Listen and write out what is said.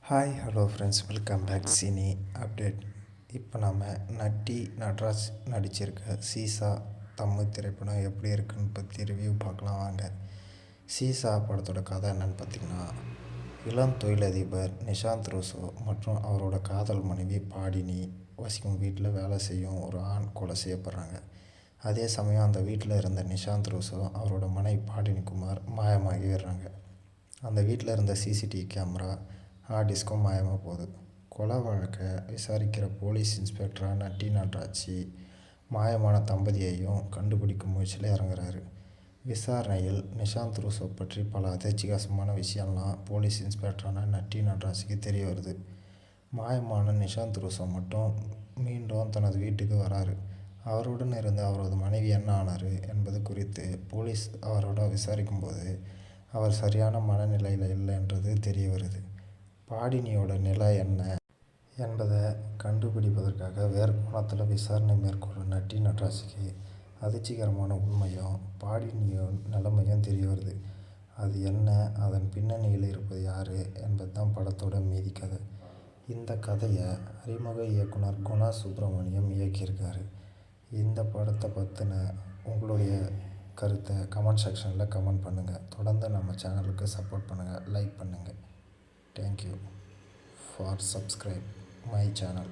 Hi hello friends, welcome back cine update. இப்போ நம்ம நட்டி நட்ராஜ் நடிச்சிருக்க சீசா தமிழ் திரைப்படம் எப்படி இருக்குன்னு பற்றி ரிவ்யூ பார்க்கலாம் வாங்க. சீசா படத்தோட கதை என்னன்னு பார்த்திங்கன்னா, இளம் தொழிலதிபர் நிஷாந்த் ரூசோ மற்றும் அவரோட காதல் மனைவி பாடினி வசிக்கும் வீட்டில் வேலை செய்யும் ஒரு ஆண் கொலை செய்யப்படுறாங்க. அதே சமயம் அந்த வீட்டில் இருந்த நிஷாந்த் ரூசோ அவரோட மனைவி பாடினி குமார் மாயமாகி வர்றாங்க. அந்த வீட்டில் இருந்த சிசிடிவி கேமரா ஹார்ட் டிஸ்க்கும் மாயமாக போகுது. கொலை வழக்கை விசாரிக்கிற போலீஸ் இன்ஸ்பெக்டராக நட்டி நட்ராஜ் மாயமான தம்பதியையும் கண்டுபிடிக்கும் முயற்சியில் இறங்குறாரு. விசாரணையில் நிஷாந்த் ரூசோ பற்றி பல அதிர்ச்சிகரமான விஷயம்லாம் போலீஸ் இன்ஸ்பெக்டரான நட்டி நட்ராஜுக்கு தெரிய வருது. மாயமான நிஷாந்த் ரூசோ மட்டும் மீண்டும் தனது வீட்டுக்கு வராரு. அவருடன் இருந்த அவரது மனைவி என்ன ஆனார் என்பது குறித்து போலீஸ் அவரோட விசாரிக்கும்போது அவர் சரியான மனநிலையில் இல்லைன்றது தெரிய வருது. பாடினியோட நிலை என்ன என்பதை கண்டுபிடிப்பதற்காக வேறு கோணத்தில் விசாரணை மேற்கொள்ளும் நட்டி நட்ராஜுக்கு அதிர்ச்சிகரமான உண்மையும் பாடினியோட நிலைமையும் தெரிய வருது. அது என்ன, அதன் பின்னணியில் இருப்பது யார் என்பது தான் படத்தோட மீதி கதை. இந்த கதையை அறிமுக இயக்குனர் குணா சுப்பிரமணியம் இயக்கியிருக்காரு. இந்த படத்தை பற்றின உங்களுடைய கருத்தை கமெண்ட் செக்ஷனில் கமெண்ட் பண்ணுங்கள். தொடர்ந்து நம்ம சேனலுக்கு சப்போர்ட் பண்ணுங்கள், லைக் பண்ணுங்கள். Thank you for subscribe my channel.